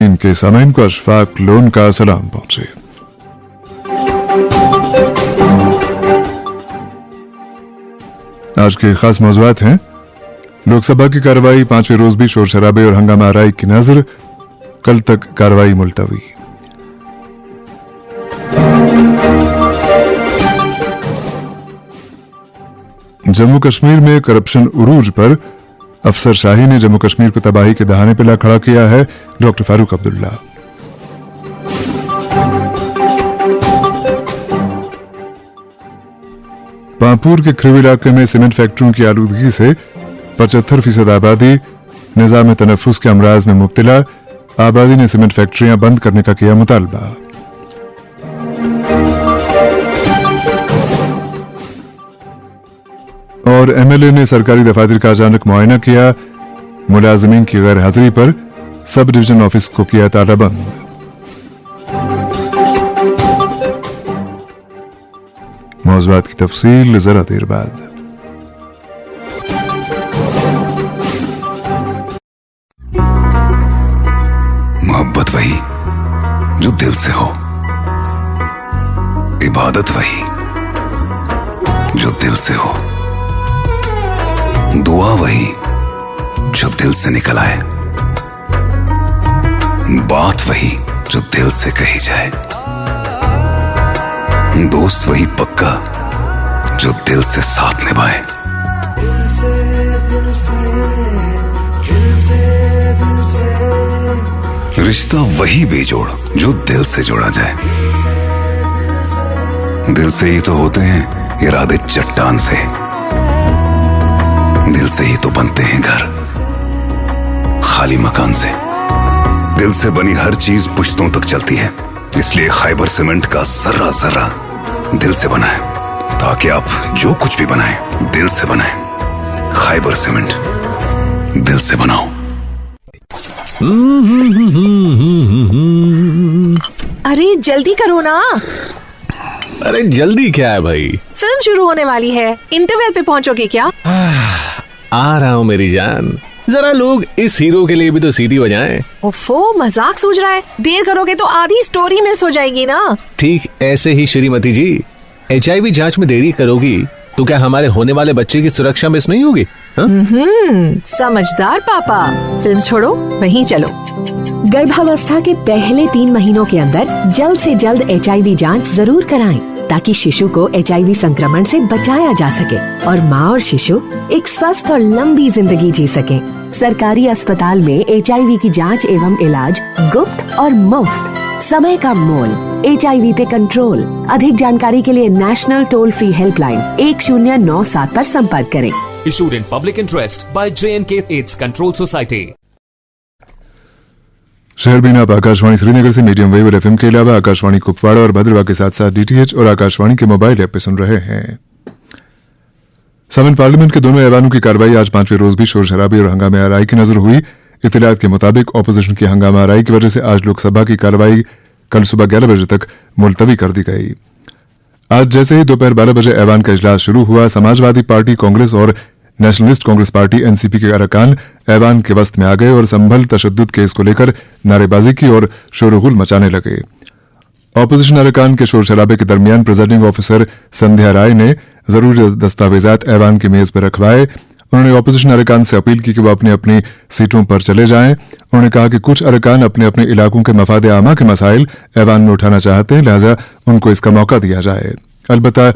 इनके सामईन को अशफाक लोन का सलाम पहुंचे। आज के खास मौज़ूआत हैं लोकसभा की कार्रवाई 5वें रोज भी शोर शराबे और हंगामा आराई की नजर, कल तक कार्रवाई मुलतवी। जम्मू कश्मीर में करप्शन उरूज पर अफसरशाही ने जम्मू कश्मीर को तबाही के दहाने पर ला खड़ा किया है। डॉक्टर फारूक अब्दुल्ला। पांपुर के खरीव इलाके में सीमेंट फैक्ट्रियों की आलूदगी से 75% आबादी निजाम तनफ्फुस के अमराज में मुब्तला। आबादी ने सीमेंट फैक्ट्रियां बंद करने का किया मुतालबा। और एमएलए ने सरकारी दफातर का अचानक मुआयना किया। मुलाजिमीन की गैर हाजिरी पर सब डिवीजन ऑफिस को किया तालाबंद। मौज़ूआत की तफसील जरा देर बाद। मोहब्बत वही जो दिल से हो, इबादत वही जो दिल से हो, दुआ वही जो दिल से निकल आए, बात वही जो दिल से कही जाए, दोस्त वही पक्का जो दिल से साथ निभाए। रिश्ता वही बेजोड़ जो दिल से जोड़ा जाए। दिल से ही तो होते हैं इरादे चट्टान से, दिल से ही तो बनते हैं घर खाली मकान से। दिल से बनी हर चीज पुश्तों तक चलती है, इसलिए खैबर सीमेंट का जर्रा जर्रा दिल से बना है, ताकि आप जो कुछ भी बनाएं दिल से बनाएं। खैबर सीमेंट, दिल से बनाओ। अरे जल्दी करो ना। अरे जल्दी क्या है भाई, फिल्म शुरू होने वाली है, इंटरवल पे पहुंचोगे क्या? आ रहा हूँ मेरी जान, जरा लोग इस हीरो के लिए भी तो सीटी बजाएं। ओफो, मजाक सूझ रहा है? देर करोगे तो आधी स्टोरी मिस हो जाएगी ना। ठीक ऐसे ही श्रीमती जी, HIV जांच में देरी करोगी तो क्या हमारे होने वाले बच्चे की सुरक्षा मिस नहीं होगी? समझदार पापा। फिल्म छोड़ो, वहीं चलो। गर्भावस्था के पहले 3 महीनों के अंदर जल्द से जल्द HIV जांच जरूर कराएं, ताकि शिशु को HIV संक्रमण से बचाया जा सके और माँ और शिशु एक स्वस्थ और लंबी जिंदगी जी सके। सरकारी अस्पताल में HIV की जांच एवं इलाज गुप्त और मुफ्त। समय का मोल, HIV पे कंट्रोल। अधिक जानकारी के लिए नेशनल टोल फ्री हेल्पलाइन 1097 पर संपर्क करें। Issued in public interest by J&K AIDS Control Society. शहर बीना आप आकाशवाणी श्रीनगर से मीडियम वेव और FM के अलावा आकाशवाणी कुपवाड़ा और भद्रवा के साथ साथ DTH और आकाशवाणी के मोबाइल ऐप पे सुन रहे हैं। सामन पार्लियामेंट के दोनों ऐवानों की कार्रवाई आज 5वें रोज भी शोर शराबे और हंगामे आराई की नजर हुई। इत्तलात के मुताबिक ऑपोजिशन की हंगामा आराई की वजह से आज लोकसभा की कार्रवाई कल सुबह 11 बजे तक मुलतवी कर दी गई। आज जैसे ही दोपहर 12 बजे ऐवान का इजलास शुरू हुआ, समाजवादी पार्टी, कांग्रेस और नेशनलिस्ट कांग्रेस पार्टी NCP के अरकान ऐवान के वस्त में आ गए और संभल तशद्दुद केस को लेकर नारेबाजी की और शोरगुल मचाने लगे। ऑपोजिशन अरकान के शोर शराबे के दरमियान प्रिजाइडिंग ऑफिसर संध्या राय ने जरूरी दस्तावेजात ऐवान की मेज पर रखवाए। उन्होंने ऑपोजिशन अरकान से अपील की कि वो अपनी अपनी सीटों पर चले जाएं। उन्होंने कहा कि कुछ अरकान अपने अपने इलाकों के मफाद आमा के मसाइल ऐवान में उठाना चाहते हैं, लिहाजा उनको इसका मौका दिया जाए। अलबत्ता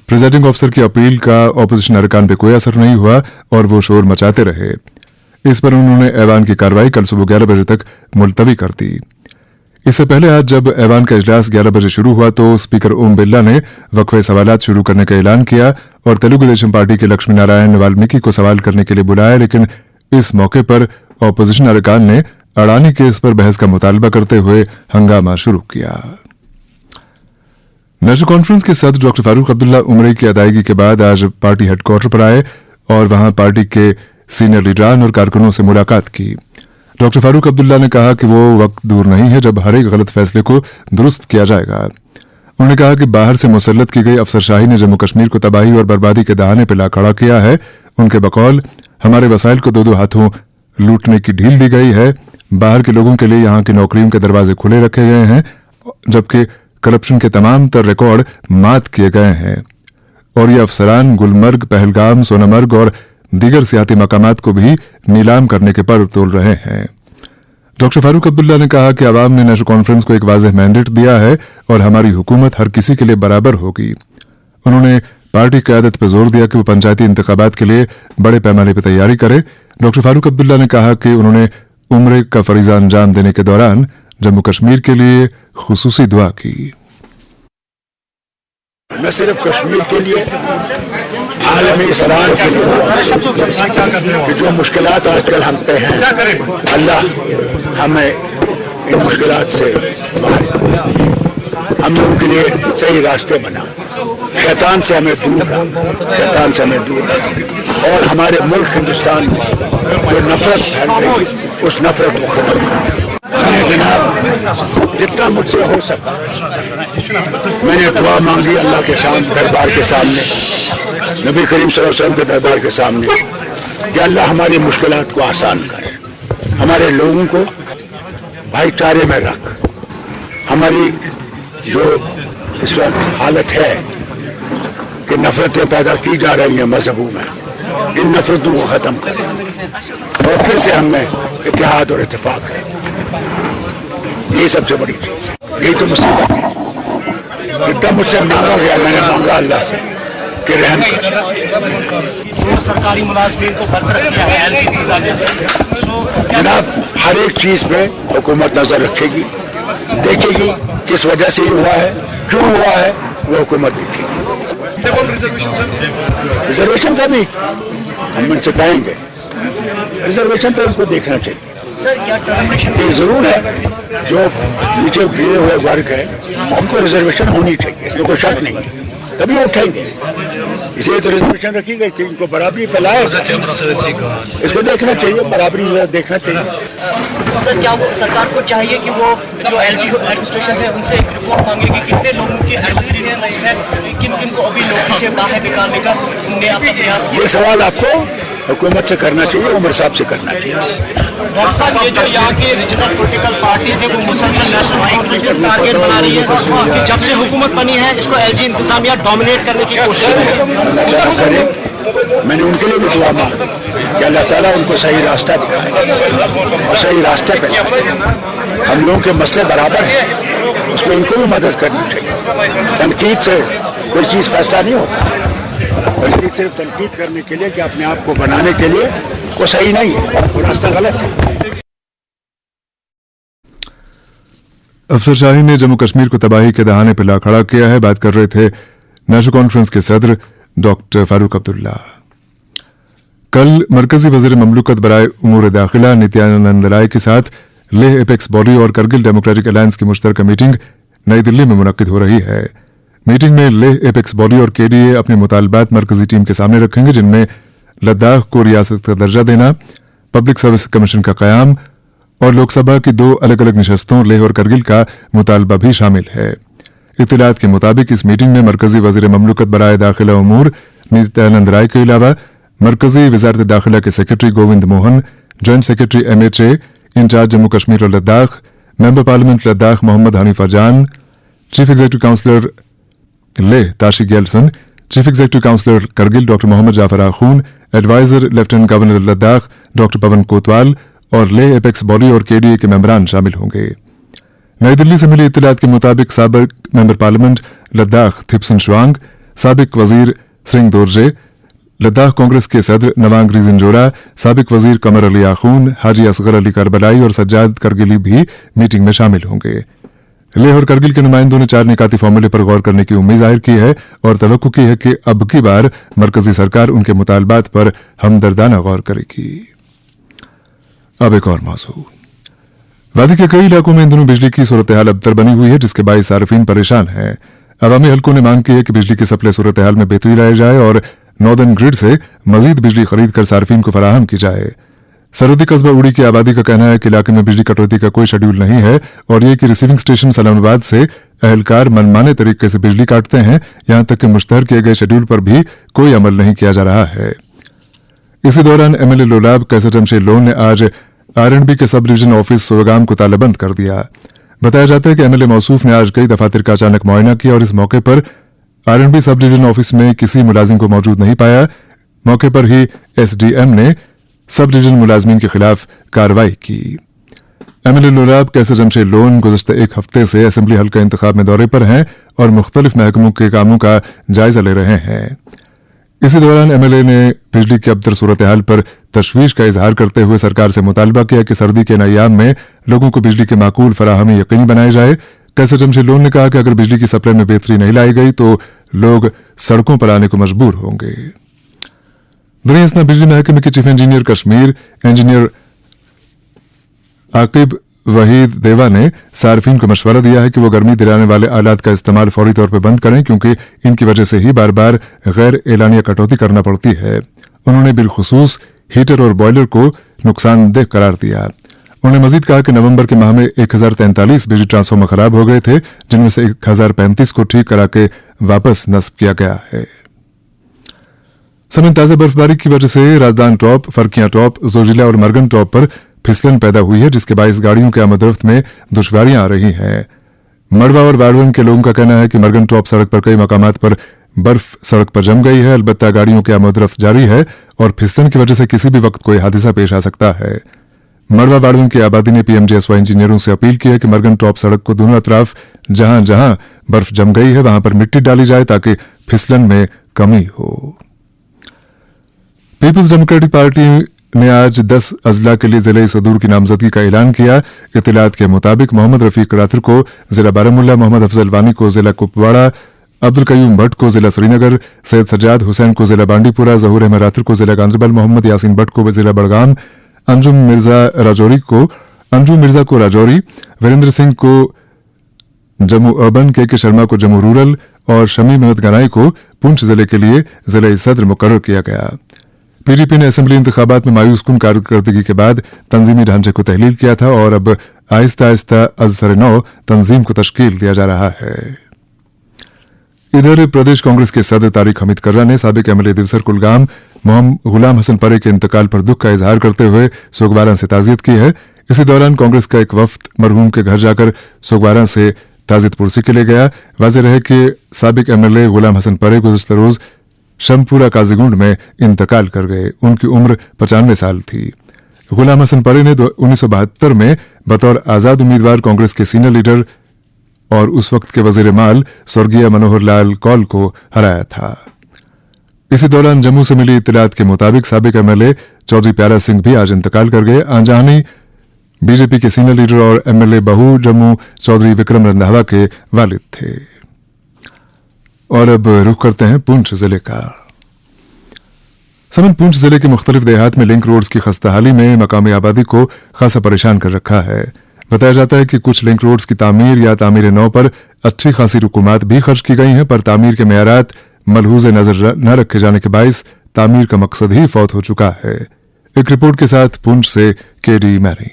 प्रिजाइडिंग ऑफिसर की अपील का ऑपोजिशन अरकान पे कोई असर नहीं हुआ और वो शोर मचाते रहे। इस पर उन्होंने ऐवान की कार्रवाई कल सुबह 11 बजे तक मुलतवी कर दी। इससे पहले आज जब ऐवान का इजलास 11 बजे शुरू हुआ तो स्पीकर ओम बिरला ने वक्फे सवालात शुरू करने का ऐलान किया और तेलुगु देशम पार्टी के लक्ष्मी नारायण वाल्मीकि को सवाल करने के लिए बुलाया, लेकिन इस मौके पर ऑपोजिशन अरकान ने अडानी केस पर बहस का मुतालबा करते हुए हंगामा शुरू किया। नेशनल कॉन्फ्रेंस के सदर डॉक्टर फारूक अब्दुल्ला उम्रे की अदायगी के बाद आज पार्टी हेडक्वार्टर पर आए और वहां पार्टी के सीनियर लीडरान और कारकुनों से मुलाकात की। डॉक्टर फारूक अब्दुल्ला ने कहा कि वो वक्त दूर नहीं है जब हर एक गलत फैसले को दुरुस्त किया जाएगा। उन्होंने कहा कि बाहर से मुसल्लत की गई अफसरशाही ने जम्मू कश्मीर को तबाही और बर्बादी के दहाने पर ला खड़ा किया है। उनके बकौल हमारे वसाइल को दो हाथों लूटने की ढील दी गई है। बाहर के लोगों के लिए यहां की नौकरियों के दरवाजे खुले रखे गए हैं, जबकि करप्शन के तमाम तर रिकॉर्ड मात किए गए हैं और ये अफसरान गुलमर्ग, पहलगाम, सोनमर्ग और दीगर सियाती मकामात को भी नीलाम करने के पर तोल रहे हैं। डॉक्टर फारूक अब्दुल्ला ने कहा कि आवाम ने नेशनल कॉन्फ्रेंस को एक वाज़ेह मैंडेट दिया है और हमारी हुकूमत हर किसी के लिए बराबर होगी। उन्होंने पार्टी क़यादत पर जोर दिया कि वो पंचायती इंतखाबात के लिए बड़े पैमाने पर तैयारी करे। डॉक्टर फारूक अब्दुल्ला ने कहा कि उन्होंने उम्रे का फरीजा अंजाम देने के दौरान जम्मू कश्मीर के लिए खुसूसी दुआ की। न सिर्फ कश्मीर के लिए, आलमी इस्लाम के लिए कि जो मुश्किलात आजकल हम पे हैं, अल्लाह हमें इन मुश्किलात से बाहर करे, हम उनके लिए सही रास्ते बना, शैतान से हमें दूर रख और हमारे मुल्क हिंदुस्तान में जो नफरत फैल रही है उस नफरत को खत्म कर। जनाब जितना मुझसे हो सका मैंने दुआ मांगी अल्लाह के सामने, दरबार के सामने, नबी करीम सल्लल्लाहु अलैहि वसल्लम के दरबार के सामने कि अल्लाह हमारी मुश्किलात को आसान करे, हमारे लोगों को भाईचारे में रख, हमारी जो इस वक्त हालत है कि नफरतें पैदा की जा रही हैं मजहबों में, इन नफरतों को खत्म करें और फिर से हमें इत्तेहाद और इत्तेफाक है। यही सबसे बड़ी चीज है, यही तो मुसीबत है। जितना मुझसे मांगा गया मैंने मांगा अल्लाह से कि रहम कर। सरकारी मुलाजमीन को बरकरार किया है जनाब, हर एक चीज पे हुकूमत नजर रखेगी, देखेगी किस वजह से ये हुआ है, क्यों हुआ है, वो हुकूमत देखेगी। रिजर्वेशन का भी हम उनसे कहेंगे, रिजर्वेशन पे उनको देखना चाहिए। ये जरूर है जो नीचे गिरे हुए वर्ग है उनको रिजर्वेशन होनी चाहिए, इसमें कोई शक नहीं है, तभी वो उठेंगे। इसलिए तो रिजर्वेशन रखी गई थी, इनको बराबरी फैलाए, इसको देखना चाहिए, बराबरी देखना चाहिए। सर क्या वो सरकार को चाहिए कि वो जो एलजी एडमिनिस्ट्रेशन है उनसे एक रिपोर्ट मांगे कि कितने लोगों की एडमिनिस्ट्रेशन है, किन किन को अभी नौकरी से बाहर निकालने का उन्होंने अपना प्रयास किया। ये सवाल आपको हुकूमत से करना चाहिए, उमर साहब से करना चाहिए। डॉक्टर साहब ये जो यहाँ की रीजनल पॉलिटिकल पार्टीज है वो मुसलसल नेशनल हाई टारगेट बना रही है कि जब से हुकूमत बनी है इसको एलजी इंतजामिया डोमिनेट करने की कोशिश करे। मैंने उनके लिए भी दुआ मांगी कि अल्लाह ताला उनको सही रास्ता दिखाए और सही रास्ते पे हम लोगों के मसले बराबर हैं, उसमें इनको भी मदद करनी चाहिए। तनकीद से कोई चीज़ फैसला नहीं होता, बल्कि सिर्फ तनकीद करने के लिए कि अपने आप को बनाने के लिए वो सही नहीं है, वो रास्ता गलत है। अफसर शाही ने जम्मू कश्मीर को तबाही के दहाने पर ला खड़ा किया है। बात कर रहे थे नेशनल कॉन्फ्रेंस के सदर डॉक्टर फारूक अब्दुल्ला। कल मरकजी वजीर ममलूकत बराए उमूर दाखिला नित्यानंद राय के साथ लेह एपेक्स बॉडी और करगिल डेमोक्रेटिक अलायंस की मुश्तरका मीटिंग नई दिल्ली में मुनक्किद हो रही है। मीटिंग में लेह एपेक्स बॉडी और केडीए अपने मुतालबात मरकजी टीम के सामने रखेंगे, जिनमें लद्दाख को रियासत का दर्जा देना, पब्लिक सर्विस कमीशन का कयाम और लोकसभा की 2 अलग अलग निशस्तों लेह और करगिल का मुतालबा भी शामिल है। इत्तलात के मुताबिक इस मीटिंग में मरकजी वजीर ममलूकत बराए दाखिला उमूर नित्यानंद राय के अलावा मरकजी वजारत दाखिला के secretary Govind Mohan, joint secretary MHA incharge Jammu Kashmir और Ladakh, member parliament Ladakh Mohammad Hanifa Jan, chief executive councillor Leh Tashi Gyalson, chief executive councillor Kargil doctor Mohammad Jafar Akhoon, adviser lieutenant governor Ladakh doctor Pawan Kotwal और लेह एपेक्स बॉडी और केडीए के मेंबरान शामिल होंगे। नई दिल्ली से मिली इत्तलात के मुताबिक साबिक मेंबर पार्लियामेंट लद्दाख थिप्सन श्वांग, साबिक वजीर सिंह दोरजे, लद्दाख कांग्रेस के सदर नवांग रिजिंजोरा, साबिक वजीर कमर अली आखून, हाजी असगर अली करबलाई और सज्जाद करगिली भी मीटिंग में शामिल होंगे। लेह और करगिल के नुमाइंदों ने 4 निकाती फॉर्मूले पर गौर करने की उम्मीद जाहिर की है और तवक्को की है कि अब की बार मरकजी सरकार उनके मुतालबात पर हमदर्दाना गौर करेगी। अब एक और मौजू। वादी के कई इलाकों में इन दिनों बिजली की सूरत हाल अबतर बनी हुई है, जिसके बाईस सार्फिन परेशान हैं। अवामी हलकों ने मांग की है कि बिजली की सप्लाई सूरत हाल में बेहतरी लाई जाए और नॉर्दर्न ग्रिड से मजीद बिजली खरीद कर सार्फिन को फराहम की जाए। सरहदी कस्बा उड़ी की आबादी का कहना है कि इलाके में बिजली कटौती का कोई शेड्यूल नहीं है और ये कि रिसीविंग स्टेशन सलामाबाद से अहलकार मनमाने तरीके से बिजली काटते हैं, यहां तक कि मुश्तहर किए गए शेड्यूल पर भी कोई अमल नहीं किया जा रहा है। इसी दौरान MLA लोलाब कैसर जमशेद लोन ने आज आरएंडबी के सब डिवीजन ऑफिस सोगाम को तालाबंद कर दिया। बताया जाता है कि एमएलए मौसूफ ने आज कई दफातर का अचानक मुआयना किया और इस मौके पर आरएंडबी सब डिवीजन ऑफिस में किसी मुलाजिम को मौजूद नहीं पाया। मौके पर ही एसडीएम ने सब डिवीजन मुलाजमीन के खिलाफ कार्रवाई की। एमएलए लोलाब कैसर जमशेद लोन गुज़श्ता एक हफ्ते से असेंबली हल्का इंतखाब में दौरे पर हैं और मुख्तलिफ महकमों के कामों का जायजा ले रहे हैं। इसी दौरान एमएलए ने बिजली की अबतर सूरत हाल पर तशवीश का इजहार करते हुए सरकार से मुतालबा किया कि सर्दी के इन अय्याम में लोगों को बिजली की माकूल फराहमी यकीनी बनाई जाए। कैसर जमशेद लोन ने कहा कि अगर बिजली की सप्लाई में बेहतरी नहीं लाई गई तो लोग सड़कों पर आने को मजबूर होंगे। बिजली महकमे के chief engineer Kashmir engineer Aqib Waheed देवा ने सार्फिन को मशवरा दिया है कि वो गर्मी दिलाने वाले आलात का इस्तेमाल फौरी तौर पर बंद करें क्योंकि इनकी वजह से ही बार बार गैर एलानिया कटौती करना पड़ती है। उन्होंने बिलखुसूस हीटर और बॉयलर को नुकसानदेह करार दिया। उन्होंने मजीद कहा कि नवंबर के माह में 1043 बिजली ट्रांसफार्मर खराब हो गए थे, जिनमें से 1035 को ठीक करा के वापस नस्ब किया गया है। समेत ताजा बर्फबारी की वजह से राजदान टॉप, फरकियां टॉप, जोजिला और मरगन टॉप पर फिसलन पैदा हुई है, जिसके बायस गाड़ियों के आमदरफ्त में दुश्वारियां आ रही हैं। मड़वा और वाड़वन के लोगों का कहना है कि मरगन टॉप सड़क पर कई मकामात पर बर्फ सड़क पर जम गई है। अलबत्ता गाड़ियों की आमदरफ्त जारी है और फिसलन की वजह से किसी भी वक्त कोई हादसा पेश आ सकता है। मड़वा वाड़वन की आबादी ने पीएमजीएसवाई इंजीनियरों से अपील की है कि मरगन टॉप सड़क को दोनों अतराफ जहां जहां बर्फ जम गई है वहां पर मिट्टी डाली जाए ताकि फिसलन में कमी हो। पीपल्स डेमोक्रेटिक पार्टी ने आज 10 अजला के लिए जिले सदूर की नामजदगी का ऐलान किया। इत्तलात के मुताबिक मोहम्मद रफीक राथर को जिला बारामुल्ला, मोहम्मद अफजल वानी को जिला कुपवाड़ा, अब्दुल कयूम भट्ट को जिला श्रीनगर, सैयद सज्जाद हुसैन को जिला बांडीपुरा, जहूर अहमद राथर को जिला गांधरबल, मोहम्मद यासीन भट्ट को जिला बड़गाम, अंजुम मिर्जा को राजौरी, वीरेंद्र सिंह को जम्मू अर्बन, के शर्मा को जम्मू रूरल और शमी महमद गनाई को पुंछ जिले के लिए जिला सदर मुकर्रर किया गया। पीडीपी ने असेंबली इंतखाबात में मायूस कुन कारकर्दगी के बाद तंजीमी ढांचे को तहलील किया था और अब आहिस्ता आहिस्ता अज़सर नौ तंजीम को तश्कील दिया जा रहा है। इधर प्रदेश कांग्रेस के सदर तारिक हमीद कर्रा ने साबिक एमएलए दिवसर कुलगाम गुलाम हसन परे के इंतकाल पर दुख का इजहार करते हुए सोगवारा से ताजियत की है। इसी दौरान कांग्रेस का एक वफ्द मरहूम के घर जाकर सोगवारा से ताजियत पुरसी के लिए गया। वाज़ेह रहे कि साबिक एमएलए गुलाम हसन परे गुज़श्ता रोज शमपुरा काजीगुंड में इंतकाल कर गए। उनकी उम्र 95 साल थी। गुलाम हसन परे ने 1972 में बतौर आजाद उम्मीदवार कांग्रेस के सीनियर लीडर और उस वक्त के वजीर माल स्वर्गीय मनोहर लाल कौल को हराया था। इसी दौरान जम्मू से मिली इत्तलात के मुताबिक साबिक एमएलए चौधरी प्यारा सिंह भी आज इंतकाल कर गए। आंजानी बीजेपी के सीनियर लीडर और एमएलए बहू जम्मू चौधरी विक्रम रंधावा के वालिद थे। और अब रुख करते हैं पुंछ जिले का। समन पुंछ जिले के मुख्तलिफ देहात में लिंक रोड्स की खस्ताहाली में मकामी आबादी को खासा परेशान कर रखा है। बताया जाता है कि कुछ लिंक रोड्स की तामीर या तामीर नौ पर अच्छी खासी रुकुमात भी खर्च की गई हैं, पर तामीर के मेयारात मलहूज़े नजर न रखे जाने के बायस तामीर का मकसद ही फौत हो चुका है। एक रिपोर्ट के साथ पुंछ से केडी मैरी।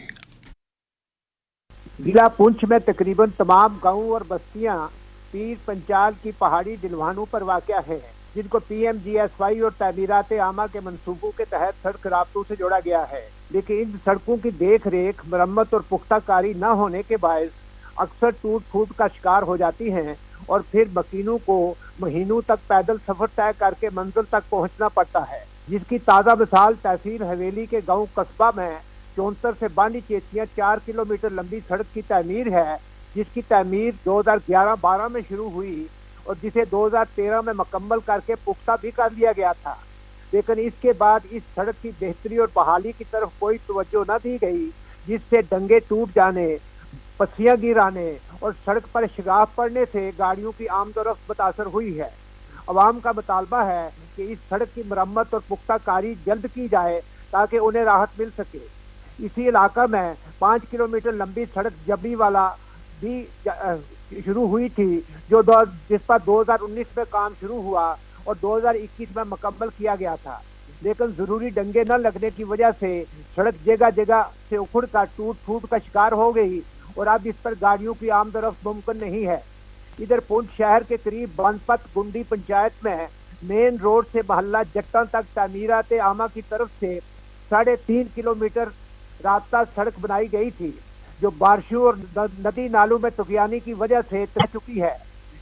जिला पुंछ में तकरीबन तमाम गांव और बस्तियां पीर पंचाल की पहाड़ी डिलवानों पर वाक़या है, जिनको पीएमजीएसवाई और तामीरात आमा के मंसूबों के तहत सड़क राब्तों से जोड़ा गया है। लेकिन इन सड़कों की देख रेख, मरम्मत और पुख्ता कारी न होने के बायस अक्सर टूट फूट का शिकार हो जाती हैं और फिर मकीनों को महीनों तक पैदल सफर तय करके मंजिल तक पहुंचना पड़ता है, जिसकी ताज़ा मिसाल तहसील हवेली के गांव कस्बा में 74 से बांडी चेतियां 4 किलोमीटर लंबी सड़क की तामीर है, जिसकी तामीर 2011-12 में शुरू हुई और जिसे 2013 में मुकम्मल करके पुख्ता भी कर लिया गया था। लेकिन इसके बाद इस सड़क की बेहतरी और बहाली की तरफ कोई तवज्जो न दी गई, जिससे डंगे टूट जाने, पस्सियां गिराने और सड़क पर शिगाफ पड़ने से गाड़ियों की आमदोरफ्त मुतासर हुई है। अवाम का मुतालबा है कि इस सड़क की मरम्मत और पुख्ता कारी जल्द की जाए ताकि उन्हें राहत मिल सके। इसी इलाका में 5 किलोमीटर लंबी सड़क जबरी वाला भी शुरू हुई थी, जिस पर 2019 में काम शुरू हुआ और 2021 में मुकम्मल किया गया था। लेकिन जरूरी डंगे न लगने की वजह से सड़क जगह जगह से उखड़ कर टूट फूट का शिकार हो गई और अब इस पर गाड़ियों की आमदरफ्त मुमकिन नहीं है। इधर पुंछ शहर के करीब बनपत गुंडी पंचायत में मेन रोड से मोहल्ला जट्टा तक तामीरात आमा की तरफ से 3.5 किलोमीटर रास्ता सड़क बनाई गई थी जो बारिशों और नदी नालों में तुफियानी की वजह से टूट चुकी है,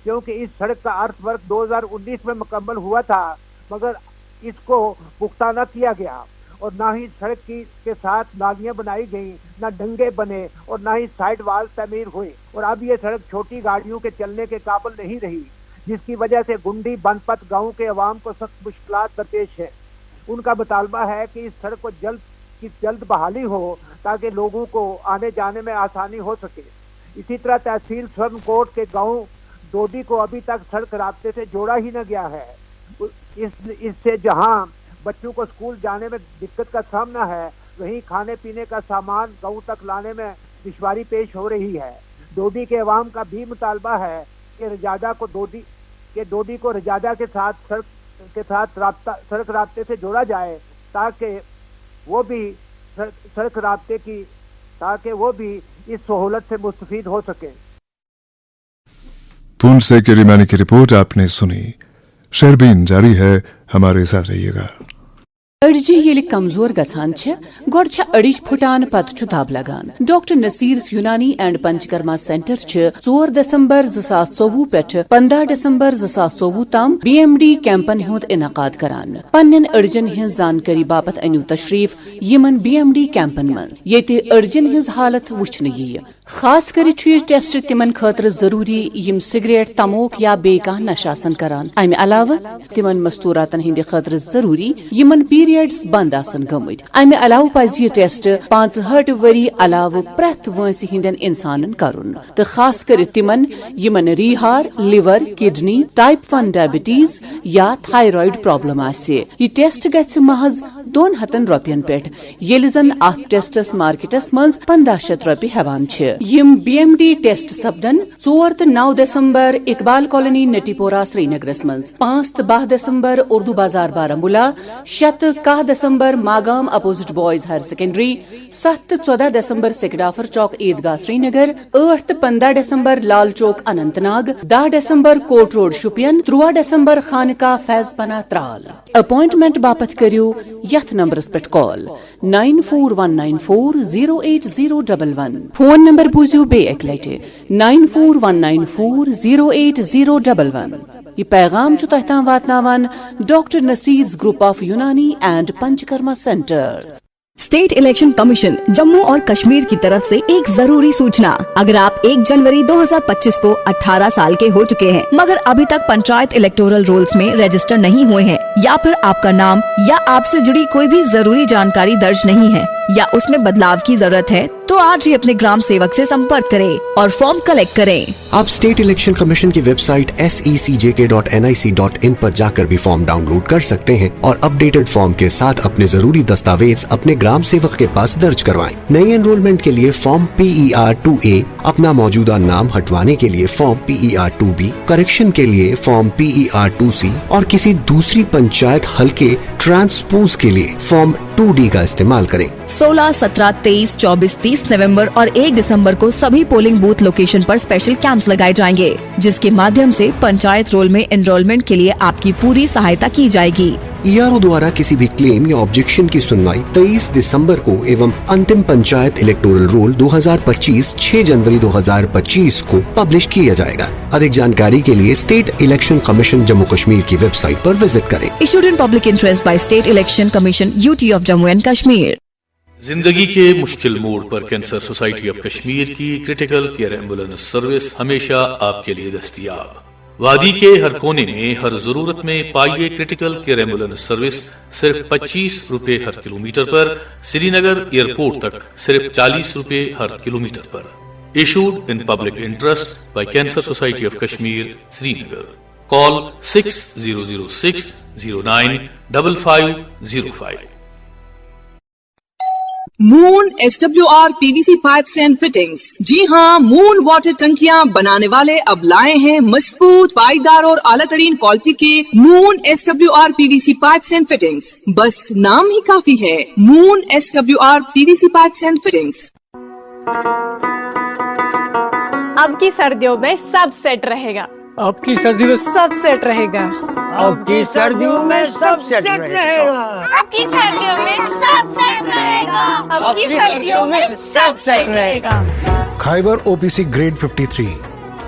क्योंकि इस सड़क का अर्थ वर्क 2019 में मुकम्मल हुआ था मगर इसको पुख्ता न किया गया और ना ही सड़क के साथ नालियां बनाई गई, ना डंगे बने और ना ही साइड वाल तमीर हुए और अब ये सड़क छोटी गाड़ियों के चलने के काबिल नहीं रही, जिसकी वजह से गुंडी बनपत गांव के अवाम को सख्त मुश्किलात दरपेश है। उनका मुतालबा है कि इस सड़क को जल्द बहाली हो ताकि लोगों को आने जाने में आसानी हो सके। इसी तरह तहसील स्वरनकोट के गांव दोदी को अभी तक सड़क रास्ते से जोड़ा ही न गया है। इससे जहां बच्चों को स्कूल जाने में दिक्कत का सामना है, वहीं खाने पीने का सामान गांव तक लाने में दुश्वारी पेश हो रही है। दोदी के अवाम का भी मुतालबा है कि दोदी को रजादा के साथ सड़क रास्ते से जोड़ा जाए ताकि वो भी इस सहूलत से मुस्तफीद हो सके। पूर्ण से केरीमानी की रिपोर्ट आपने सुनी। शेरबीन जारी है, हमारे साथ रहिएगा। अड़जी येले कमजोर गछान छ गोड़ छ अड़िज फुटान पत छु दाब लगान। डॉक्टर नसीर यूनानी एंड पंचकर्मा सेंटर छ 4 दिसंबर 2024 पेठ 15 दिसंबर 2024 ताम BMD कैंपन हुंद इनकाद करान। पन्नन अड़जन हिंज जानकारी बापत अनु तशरीफ यमन BMD कैंपन मन येते अड़जन हिंज हालत वुछन यी। खास कर टेस्ट तिमन खतर जरूरी यम सिगरेट तमोक या बेका नशासन करान। अमे अलावा तिमन मस्तूरातन हिंद खतर जरूरी यमन पीरियड्स बंद आसन गमत। अमे अलावा पज यह टेस्ट 65 वरी अलावा प्रथ वंस हिंदन इंसानन करुन तो खास कर तिमन यमन रीहार, लिवर, किडनी, टाइप 1 डायबिटीज या थायराइड प्रॉब्लम आसे। यह टेस्ट गछ महज 200 रुपयन पेट येल जन अथ टेस्टस मार्केटस मंज 1500 रुपये हेवान छ। यम BMD टेस्ट सपदन 4 तो 9 दिसंबर इकबाल कॉलोनी नटीपोरा श्रीनगरस मंज, 5 तो 12 दिसंबर उर्दू बाजार बारामूला, 6 तो 1 दिसंबर Magam opposite boys higher secondary, 7 तो 14 दिसंबर सिकडाफर चौक ईदगाह श्रीनगर, 8 तो 15 दिसंबर लाल चौक अनंतनाग, 10 दिसंबर कोट रोड शुपियन, 13 दिसंबर खानका फैजपना त्राल। अपॉइंटमेंट बापत करियो यथ नंबरस पे कॉल 9419408011। फोन नंबर बूझो बे एक लटे 9419408011। ये पैगाम जो तहता वातनावन डॉक्टर नसीर ग्रुप ऑफ यूनानी and panchakarma centres. State election commission Jammu और कश्मीर की तरफ से एक जरूरी सूचना। अगर आप 1 जनवरी 2025 को 18 साल के हो चुके हैं मगर अभी तक पंचायत इलेक्टोरल रोल्स में रजिस्टर नहीं हुए हैं या फिर आपका नाम या आपसे जुड़ी कोई भी जरूरी जानकारी दर्ज नहीं है या उसमें बदलाव की जरूरत है तो आज ही अपने ग्राम सेवक से संपर्क करें और फॉर्म कलेक्ट करें। आप स्टेट इलेक्शन कमीशन की वेबसाइट secjk.nic.in पर जाकर भी फॉर्म डाउनलोड कर सकते हैं और अपडेटेड फॉर्म के साथ अपने जरूरी दस्तावेज अपने ग्राम सेवक के पास दर्ज करवाएं। नई एनरोलमेंट के लिए फॉर्म PER 2A, अपना मौजूदा नाम हटवाने के लिए फॉर्म PER 2B, करेक्शन के लिए फॉर्म PER 2C और किसी दूसरी पंचायत हलके ट्रांसपोज के लिए फॉर्म 2D का इस्तेमाल करें। 16, 17, 23, 24, 30 नवंबर और 1 दिसंबर को सभी पोलिंग बूथ लोकेशन पर स्पेशल कैंप्स लगाए जाएंगे जिसके माध्यम से पंचायत रोल में एनरोलमेंट के लिए आपकी पूरी सहायता की जाएगी। ERO द्वारा किसी भी क्लेम या ऑब्जेक्शन की सुनवाई 23 दिसंबर को एवं अंतिम पंचायत इलेक्टोरल रोल 2025 6 जनवरी 2025 को पब्लिश किया जाएगा। अधिक जानकारी के लिए state election commission Jammu Kashmir की वेबसाइट पर विजिट करें। Issued in public interest by state election commission UT of Jammu and Kashmir. जिंदगी के मुश्किल मोड़ पर कैंसर सोसाइटी ऑफ कश्मीर की क्रिटिकल केयर एम्बुलेंस सर्विस हमेशा आपके लिए दस्तयाब। वादी के हर कोने में हर जरूरत में पाइए क्रिटिकल केयर एम्बुलेंस सर्विस सिर्फ 25 रुपए हर किलोमीटर पर, श्रीनगर एयरपोर्ट तक सिर्फ 40 रुपए हर किलोमीटर पर। Issued in public interest by cancer society of Kashmir Srinagar. Call 6006095505। Moon SWR PVC pipes and fittings. जी हाँ, मून वाटर टंकियां बनाने वाले अब लाए हैं मजबूत, पाईदार और आला तरीन क्वालिटी के moon SWR PVC pipes and fittings. बस नाम ही काफी है, moon SWR PVC pipes and fittings. अब की सर्दियों में सब सेट रहेगा। अब की सर्दियों में सब सेट रहेगा। अब की सर्दियों में सब सेट रहेगा। अब की सर्दियों में सब सेट रहेगा। अब की सर्दियों में सब सेट रहेगा। खाइबर ओपीसी ग्रेड 53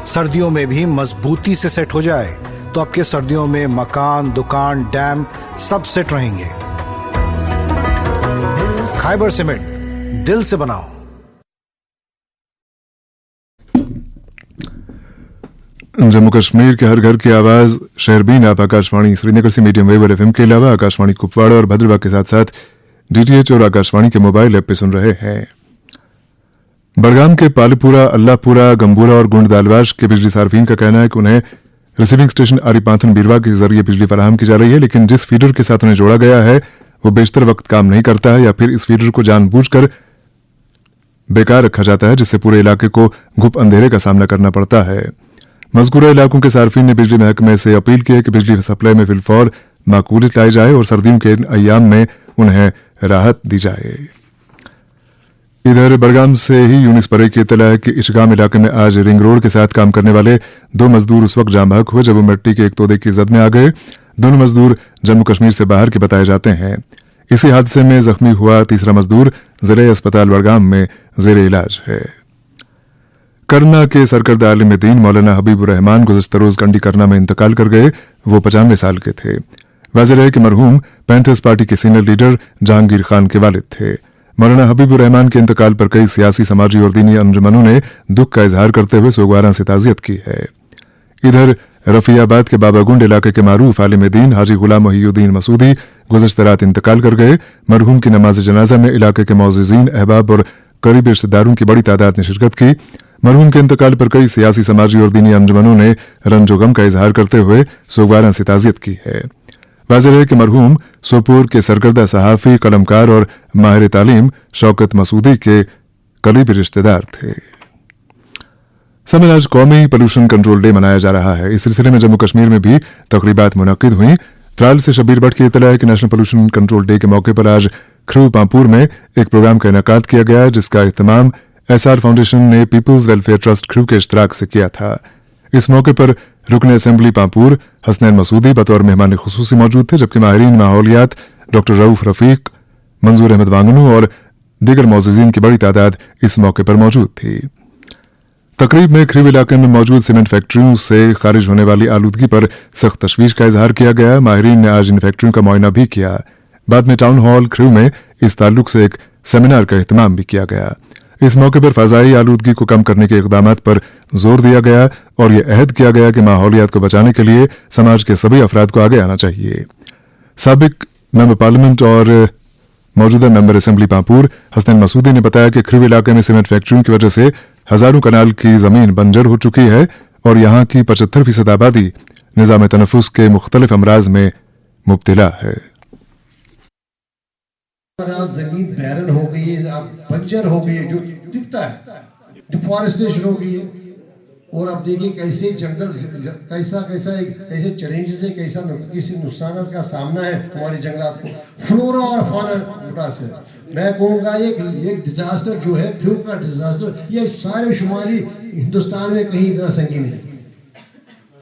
सर्दियों में भी मजबूती से सेट हो जाए तो आपके सर्दियों में मकान, दुकान, डैम सब सेट रहेंगे। खाइबर सीमेंट, दिल से बनाओ। जम्मू कश्मीर के हर घर की आवाज शहरबीन आप आकाशवाणी श्रीनगर से मीडियम वेव और एफएम के अलावा आकाशवाणी कुपवाड़ा और भद्रवाह के साथ साथ डीटीएच और आकाशवाणी के मोबाइल ऐप पे सुन रहे हैं। बड़गाम के पालपुरा, अल्लाहपुरा, गंबूरा और गुंड दालवाश के बिजली सार्फिन का कहना है कि उन्हें रिसीविंग स्टेशन आरिपाथन बीरवा के जरिए बिजली फराहम की जा रही है, लेकिन जिस फीडर के साथ उन्हें जोड़ा गया है वो बेशतर वक्त काम नहीं करता है या फिर इस फीडर को जानबूझकर बेकार रखा जाता है, जिससे पूरे इलाके को घुप अंधेरे का सामना करना पड़ता है। मज़कूरा इलाकों के सार्फिन ने बिजली महकमे से अपील की है कि बिजली सप्लाई में फिलफौर माकूलियत लाई जाए और सर्दियों के इन अय्याम में उन्हें राहत दी जाए। इधर बड़गाम से ही यूनिस परे की इत्तला है कि इशगाम इलाके में आज रिंग रोड के साथ काम करने वाले 2 मजदूर उस वक्त जाम बहक हुए जब वो मिट्टी के एक तोदे की जद में आ गए। दोनों मजदूर जम्मू कश्मीर से बाहर के बताए जाते हैं। इसी हादसे में जख्मी हुआ तीसरा मजदूर जिले अस्पताल बड़गाम में जेरे इलाज है। करना के सरकर्दा आलिम दीन मौलाना हबीबुर रहमान गुज़श्ता रोज कंडी करना में इंतकाल कर गए। वो 95 साल के थे। वाज़ेह है कि मरहूम पैंथर्स पार्टी के सीनियर लीडर जहांगीर खान के वालिद थे। मौलाना हबीबुर रहमान के इंतकाल पर कई सियासी, समाजी और दीनी अंजुमनों ने दुख का इजहार करते हुए सोगवारा से ताज़ियत की है। इधर रफियाबाद के बाबागुंड इलाके के मारूफ आलिम दीन हाजी गुलाम मोहिउद्दीन मसूदी गुज़श्ता रात इंतकाल कर गए। मरहूम की नमाज जनाजा में इलाके के मौज़िज़ीन, अहबाब और करीबी रिश्तेदारों की बड़ी तादाद ने शिरकत की। मरहूम के इंतकाल पर कई सियासी, समाजी और दीनी अंजुमनों ने रंजो गम का इजहार करते हुए सोगवारा से ताज़ियत की है। वाज़ेह है कि मरहूम सोपोर के सरकर्दा सहाफ़ी, कलमकार और माहिर तालीम शौकत मसूदी के करीबी रिश्तेदार थे। समय आज कौमी पोल्यूशन कंट्रोल डे मनाया जा रहा है। इस सिलसिले में जम्मू कश्मीर में भी तकरीबात मुनक्किद हुई। त्राल से शबीर भट्ट की इत्तला है कि नेशनल पोल्यूशन कंट्रोल डे के मौके पर आज खरू पांपुर में एक प्रोग्राम का इनेकाद किया गया, जिसका इत्तमाम एसआर फाउंडेशन ने पीपल्स वेलफेयर ट्रस्ट खरू के इश्तराक से किया था। इस मौके पर रुकन असेंबली पांपुर हसनैन मसूदी बतौर मेहमान खुसूसी मौजूद थे, जबकि माहिरीन माहौलियात डॉक्टर रऊफ रफीक, मंजूर अहमद वांगनू और दीगर मौजूदीन की बड़ी तादाद इस मौके पर मौजूद थी। तकरीब में खरीब इलाके में मौजूद सीमेंट फैक्ट्रियों से खारिज होने वाली आलूदगी पर सख्त तशवीश का इजहार किया गया। माहिरीन ने आज इन फैक्ट्रियों का मुआयना भी किया। बाद में टाउन हॉल खरीब में इस ताल्लुक से एक सेमिनार का एहतमाम भी किया गया। इस मौके पर फजाई आलूदगी को कम करने के इकदामात पर जोर दिया गया और यह अहद किया गया कि माहौलियात को बचाने के लिए समाज के सभी अफराद को आगे आना चाहिए। साबिक मेंबर पार्लियामेंट और मौजूदा मेंबर असेंबली पांपुर हसनैन मसूदी ने बताया कि खरीब इलाके में सीमेंट फैक्ट्रियों की वजह से हजारों कनाल की जमीन बंजर हो चुकी है और यहाँ की 75% आबादी निजाम तनफुस के मुख्तलिफ अमराज में मुब्तला है। जमीन बैरन हो गई है, अब बंजर हो गई है, जो दिखता है डिफॉरेस्टेशन हो गई है। और अब देखिए कैसे जंगल कैसा ऐसे चैलेंजेस है, कैसा किसी नुकसान का सामना है हमारे जंगलात को, फ्लोरा और फाना से। मैं कहूँगा एक डिजास्टर जो है फ्लू का डिजास्टर, ये सारे शुमाली हिंदुस्तान में कहीं इतना संगीन है।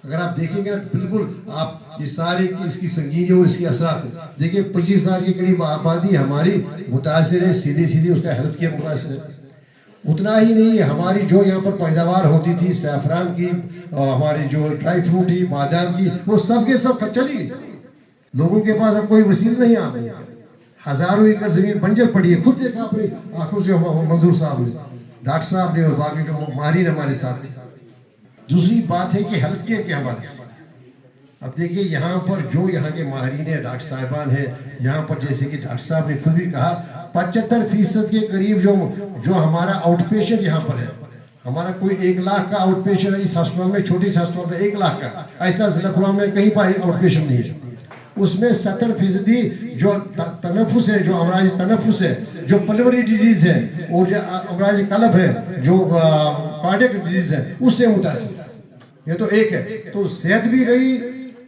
अगर आप देखेंगे बिल्कुल आप ये सारे की इसकी संगीनी और इसकी असरात है। देखिए 25,000 के करीब आबादी हमारी मुतासिर है, सीधी उसका हेल्थ केयर मुतासिर है। उतना ही नहीं, हमारी जो यहाँ पर पैदावार होती थी सैफरान की और हमारी जो ड्राई फ्रूट थी, बादाम की, वो सब के सब चली गई। लोगों के पास अब कोई वसील नहीं आ गई। हजारों एकड़ जमीन बंजर पड़ी है। खुद देखा अपनी आंखों से मंजूर साहब ने, डॉक्टर साहब ने और बाकी जो माहिरीन हमारे साथ थे। दूसरी बात है कि हेल्थ केयर के हवाले से अब देखिए यहाँ पर जो यहाँ के माहिरीन है, डॉक्टर साहिबान है यहाँ पर, जैसे कि डॉक्टर साहब ने खुद भी कहा 75% के करीब जो हमारा आउट पेशेंट यहाँ पर है। हमारा कोई 1 लाख का आउट पेशेंट है इस हॉस्पिटल में, छोटी हॉस्पिटल में 1 लाख का, ऐसा जिला कुरान में कहीं पर आउट पेशेंट नहीं है। उसमें 70% जो तनफुस है, जो अमराज तनफुस है, जो पल्मोनरी डिजीज है और जो अमराज कल्ब है, जो कार्डियक डिजीज है, उससे मुतासिर। ये तो एक है। तो सेहत भी गई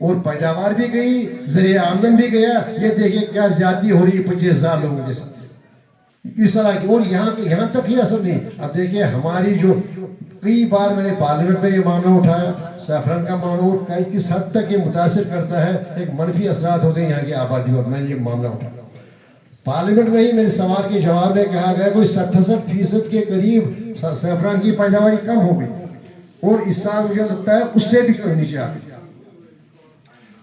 और पैदावार भी गई, ज़रिए आमदन भी गया। ये देखिए क्या ज्यादती हो रही है 25,000 लोगों के साथ इस तरह की। और यहाँ तक ही असर नहीं। अब देखिए हमारी जो कई बार मैंने पार्लियामेंट में ये मामला उठाया, सैफरन का मामला, और किस हद तक ये मुतासिर करता है, एक मनफी असरात होते हैं यहाँ की आबादी पर। मैंने ये मामला उठाया पार्लियामेंट में ही, मेरे सवाल के जवाब में कहा गया कोई 67% के करीब सैफरन की पैदावारी कम हो गई, और इस साल मुझे लगता है उससे भी कम नीचे आ गई।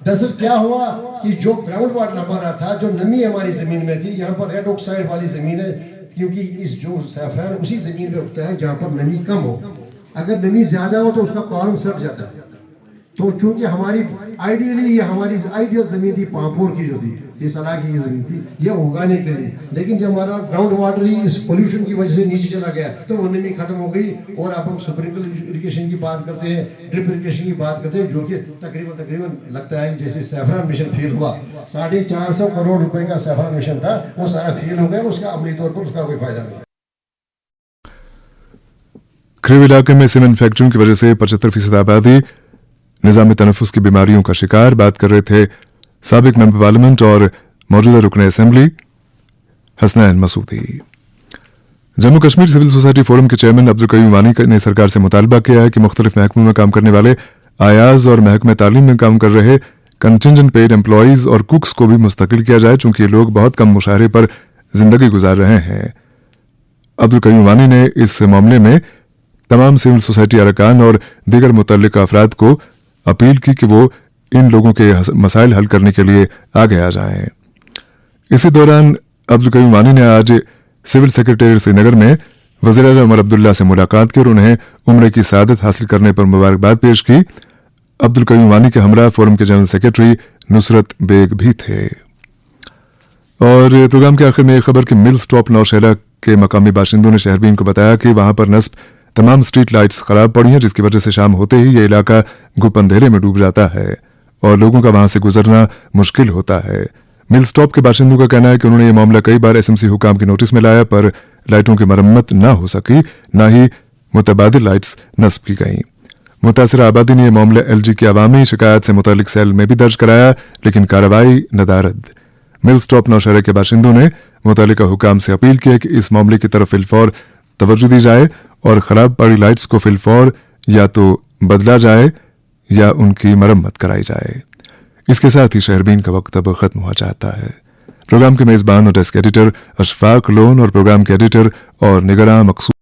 दरअसल क्या हुआ कि जो ग्राउंड वाटर हमारा था, जो नमी हमारी जमीन में थी, यहाँ पर रेड ऑक्साइड वाली जमीन है, क्योंकि इस जो सैफरान उसी जमीन पे उगता है जहाँ पर नमी कम हो। अगर नमी ज्यादा हो तो उसका कॉलम सड़ जाता है। तो चूंकि हमारी आइडियली हमारी आइडियल जमीन थी पांपोर की, जो थी इस इलाके की जमीन थी, ये उगाने के लिए, लेकिन जब हमारा ग्राउंड वाटर ही इस पोल्यूशन की वजह से नीचे चला गया तो वो नमी खत्म हो गई। और अब हम स्प्रिंकलर इरिगेशन की बात करते हैं, ड्रिप इरिगेशन की बात करते हैं, जो कि तकरीबन लगता है जैसे सैफरान मिशन फेल हुआ। 450 करोड़ रुपए का सैफरान मिशन था, वो सारा फेल हो गया, उसका अमली तौर पर उसका कोई फायदा नहीं। क्रीव इलाके में सीमेंट फैक्ट्रियों की वजह से 75% आबादी निजाम तनफुस की बीमारियों का शिकार। बात कर रहे थे साबिक मेंबर पार्लियामेंट और मौजूदा रुकन assembly Hasnain Masoodi. Jammu Kashmir civil society forum के चेयरमैन अब्दुल कयूम वानी ने सरकार से मुतालबा किया है कि मुख्तलिफ महकमों में काम करने वाले आयाज और महकमे तालीम में काम कर रहे कंटिजेंट पेड एम्प्लॉइज और कुक्स को भी मुस्तकिल किया जाए, चूंकि ये लोग बहुत कम मुशाहरे पर जिंदगी गुजार रहे हैं। अब्दुल कयूम वानी ने इस मामले में तमाम सिविल सोसाइटी अरकान और दीगर मुतल्लिका अफराद को अपील की कि वो इन लोगों के मसाइल हल करने के लिए आगे आ जाएं। इसी दौरान अब्दुल कयूम वानी ने आज सिविल सेक्रेटरी श्रीनगर में वज़ीर-ए-आज़म उमर अब्दुल्ला से मुलाकात की और उन्हें उम्र की सआदत हासिल करने पर मुबारकबाद पेश की। अब्दुल कयूम वानी के हमरा फोरम के जनरल सेक्रेटरी नुसरत बेग भी थे। और प्रोग्राम के आखिर में एक खबर कि मिल स्टॉप नौशहरा के मकामी बाशिंदों ने शहरबीन को बताया कि वहां पर नस्ब तमाम स्ट्रीट लाइट्स खराब पड़ी हैं, जिसकी वजह से शाम होते ही ये इलाका गुप अंधेरे में डूब जाता है और लोगों का वहां से गुजरना मुश्किल होता है। मिल स्टॉप के बाशिंदों का कहना है कि उन्होंने ये मामला कई बार एसएमसी हुकाम के नोटिस में लाया, पर लाइटों की मरम्मत न हो सकी, न ही मुतबादिल लाइट्स नस्ब की गईं। मुतासिरा आबादी ने यह मामला एलजी की अवामी शिकायत से मुतालिक सेल में भी दर्ज कराया, लेकिन कार्रवाई नदारद। मिल स्टॉप नौशहरा के बाशिंदों ने मुतालिका हुकाम से अपील की है कि इस मामले की तरफ फिलफौर तवज्जो दी जाए और खराब पड़ी लाइट्स को फिलफौर या तो बदला जाए या उनकी मरम्मत कराई जाए। इसके साथ ही शहरबीन का वक्त अब खत्म हुआ चाहता है। प्रोग्राम के मेजबान और डेस्क एडिटर अशफाक लोन और प्रोग्राम के एडिटर और निगरां मकसूद